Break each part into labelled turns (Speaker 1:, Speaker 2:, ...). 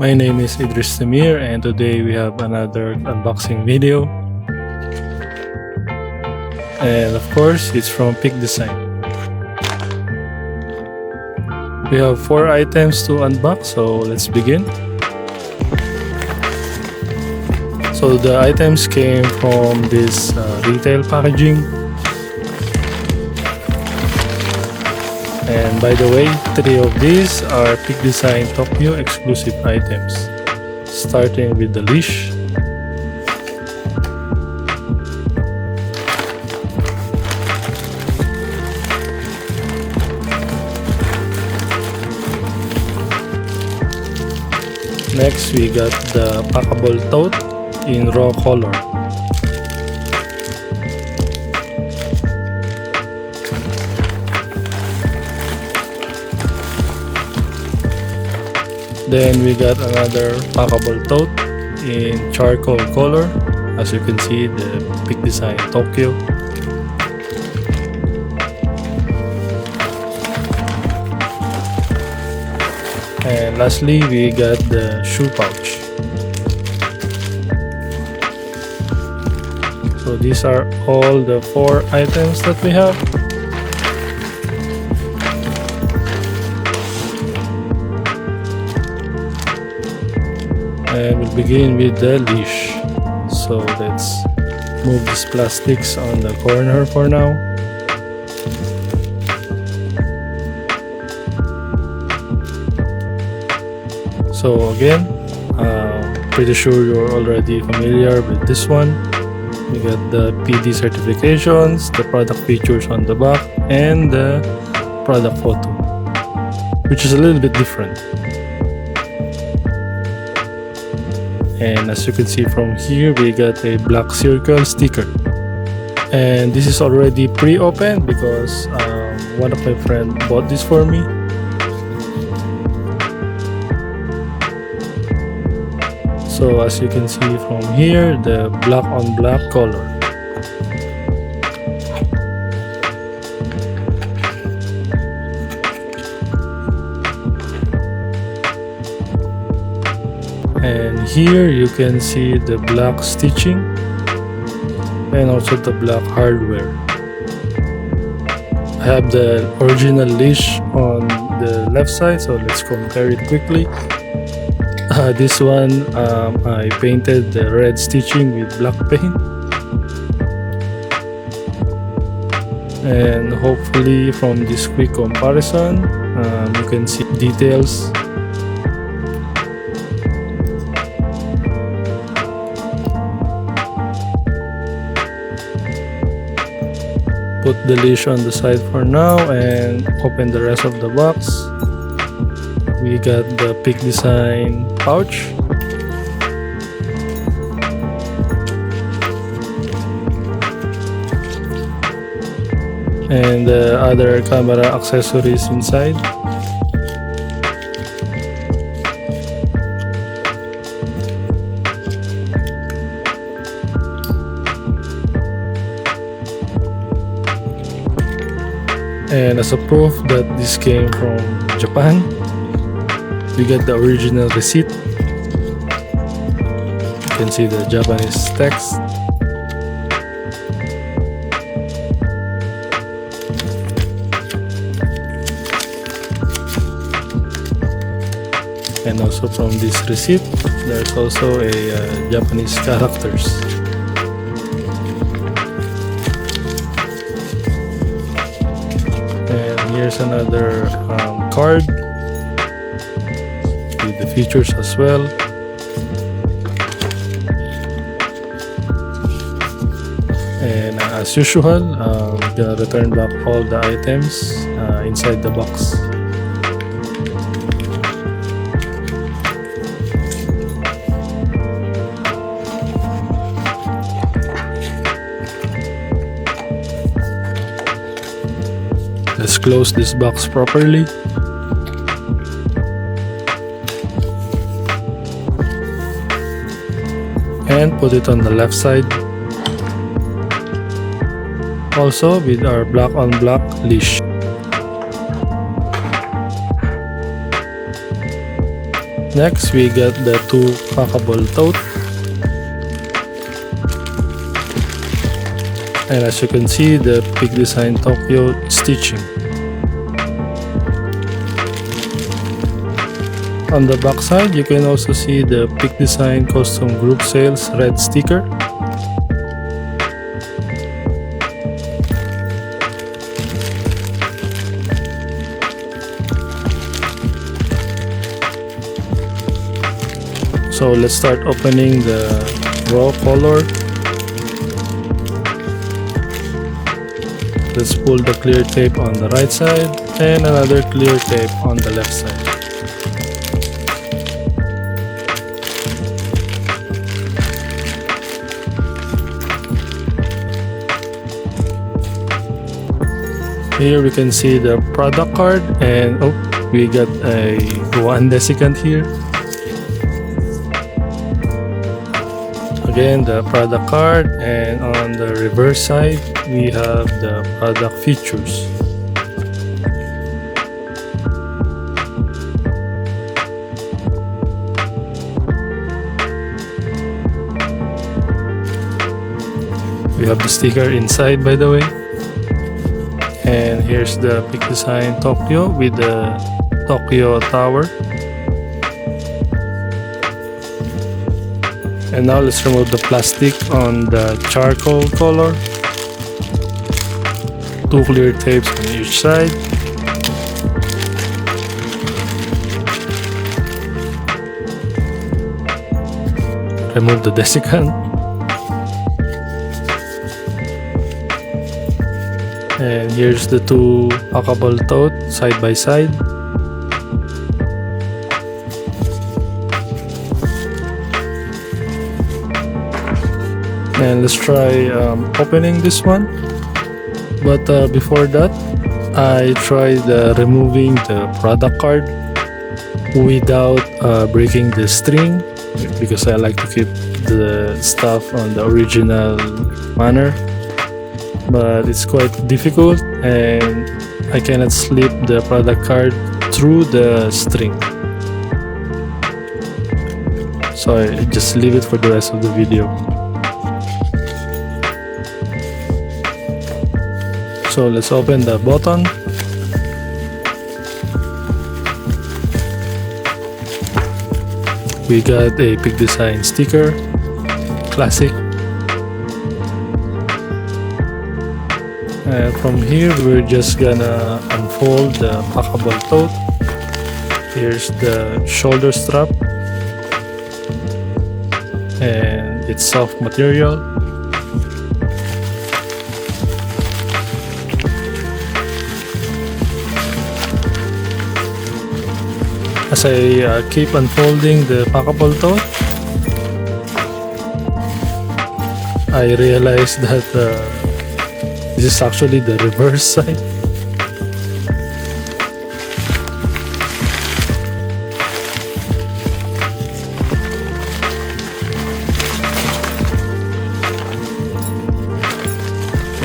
Speaker 1: My name is Idris Samir, and today we have another unboxing video. And of course, it's from Peak Design. We have 4 items to unbox, so let's begin. So the items came from this retail packaging. And by the way, 3 of these are Peak Design Tokyo exclusive items, starting with the leash. Next, we got the packable tote in raw color. Then we got another packable tote in charcoal color. As you can see, the Peak Design Tokyo. And lastly, we got the shoe pouch. So these are all the 4 items that we have. And we'll begin with the leash. So let's move these plastics on the corner for now. So again, pretty sure you're already familiar with this one. We got the PD certifications, the product features on the back, and the product photo, which is a little bit different. And as you can see from here, we got a black circle sticker. And this is already pre-opened because one of my friends bought this for me. So as you can see from here, the black on black color. And here you can see the black stitching and also the black hardware. I have the original leash on the left side, so let's compare it quickly. This one, I painted the red stitching with black paint. And hopefully from this quick comparison, you can see details. Put the leash on the side for now and open the rest of the box. We got the Peak Design pouch. And the other camera accessories inside. And as a proof that this came from Japan, we got the original receipt. You can see the Japanese text. And also from this receipt, there's also a Japanese characters. Here's another card with the features as well. And as usual, we're gonna return back all the items inside the box. Let's close this box properly. And put it on the left side. Also with our black on black leash. Next, we got the two packable tote. And as you can see, the Peak Design Tokyo stitching. On the back side, you can also see the Peak Design Custom Group Sales red sticker. So let's start opening the raw color. Let's pull the clear tape on the right side and another clear tape on the left side. Here we can see the product card, and oh, we got a 1 desiccant here. Again, the product card, and on the reverse side we have the product features. We have the sticker inside, by the way. And here's the Peak Design Tokyo with the Tokyo Tower. And now let's remove the plastic on the charcoal color. 2 clear tapes on each side. Remove the desiccant. And here's the 2 packable tote side by side. And let's try opening this one. But before that, I tried removing the product card without breaking the string, because I like to keep the stuff on the original manner. But it's quite difficult and I cannot slip the product card through the string. So I just leave it for the rest of the video. So let's open the button. We got a Peak Design sticker, classic. And from here, we're just gonna unfold the packable tote. Here's the shoulder strap, and it's soft material. As I keep unfolding the packable tote, I realized that this is actually the reverse side.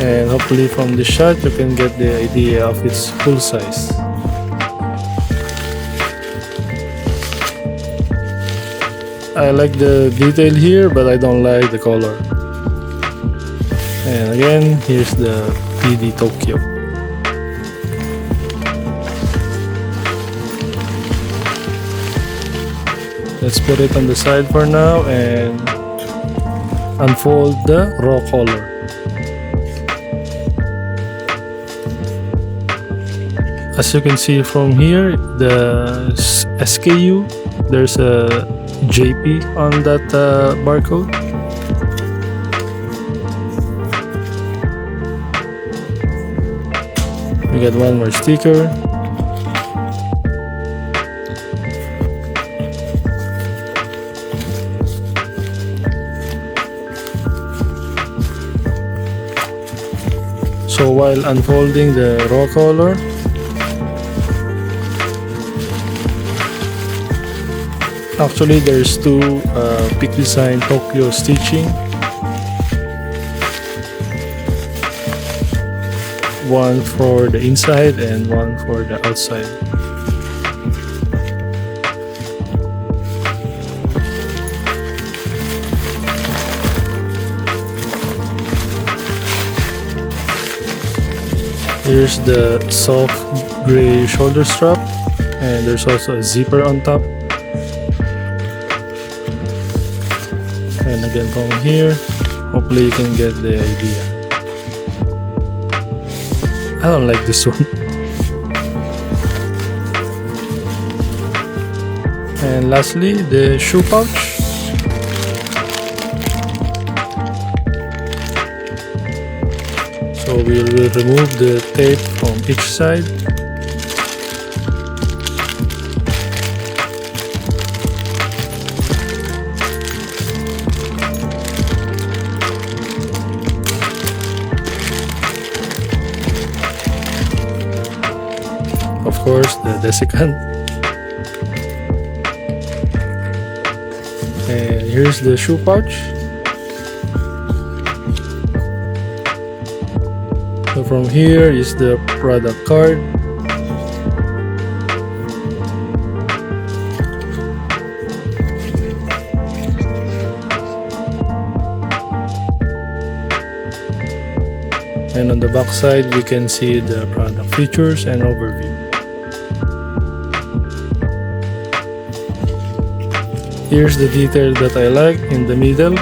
Speaker 1: And hopefully from this shot you can get the idea of its full size. I like the detail here, but I don't like the color. And again, here's the PD Tokyo. Let's put it on the side for now and unfold the raw color. As you can see from here, the SKU, there's a JP on that barcode. We got one more sticker. So while unfolding the raw color, actually there's 2 Peak Design Tokyo stitching. One for the inside and one for the outside. Here's the soft gray shoulder strap, and there's also a zipper on top. And again from here, hopefully you can get the idea. I don't like this one. And lastly, the shoe pouch. So we will remove the tape from each side. Of course, the desiccant. And here's the shoe pouch. So from here is the product card. And on the back side, we can see the product features and overview. Here's the detail that I like in the middle.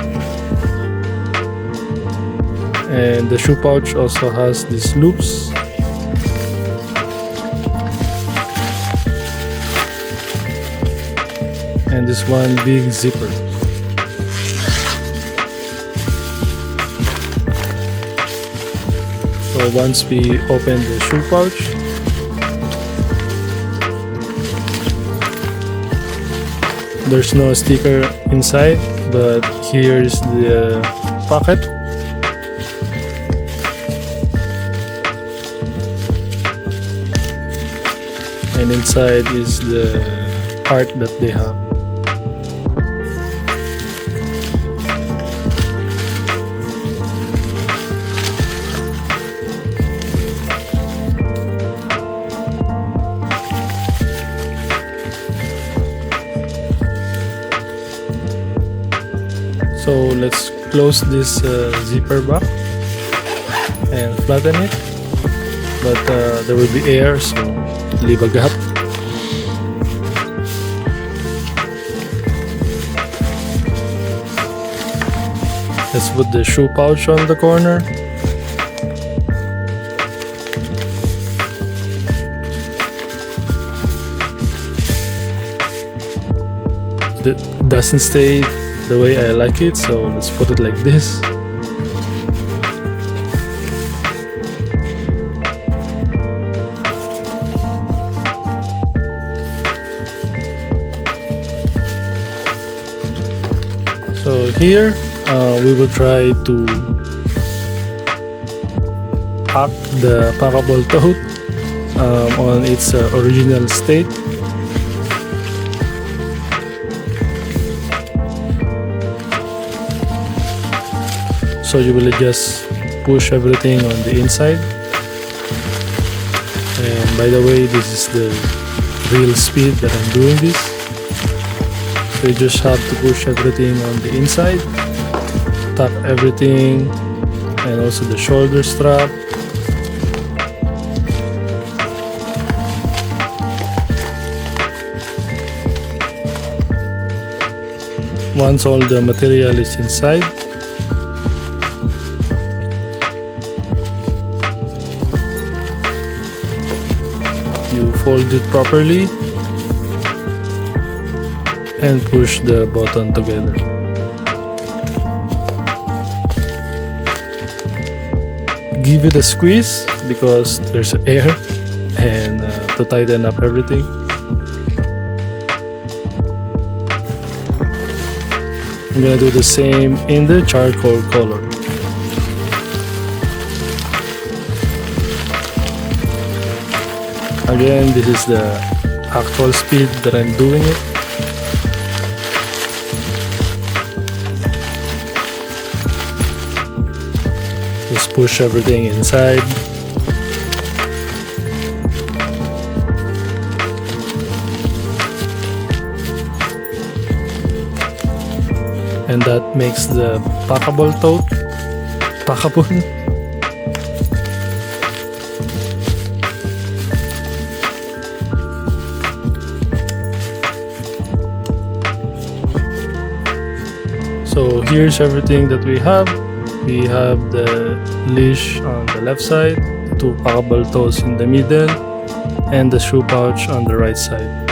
Speaker 1: And the shoe pouch also has these loops. And this one big zipper. So once we open the shoe pouch, there's no sticker inside, but here is the pocket. And inside is the art that they have. So let's close this zipper back and flatten it, but there will be air, so leave a gap. Let's put the shoe pouch on the corner. It doesn't stay the way I like it, so let's put it like this. So here we will try to pack the packable tote on its original state. So you will just push everything on the inside. And by the way, this is the real speed that I'm doing this. So you just have to push everything on the inside, tuck everything, and also the shoulder strap. Once all the material is inside, you fold it properly and push the button together. Give it a squeeze because there's air, and to tighten up everything. I'm gonna do the same in the charcoal color. Again, this is the actual speed that I'm doing it. Just push everything inside. And that makes the packable tote packable. So here's everything that we have. We have the leash on the left side, the two packable toes in the middle, and the shoe pouch on the right side.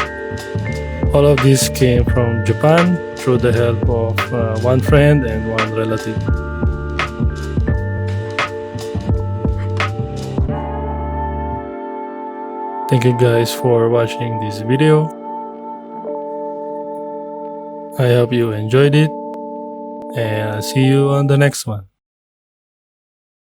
Speaker 1: All of this came from Japan through the help of one friend and one relative. Thank you guys for watching this video. I hope you enjoyed it, and I'll see you on the next one.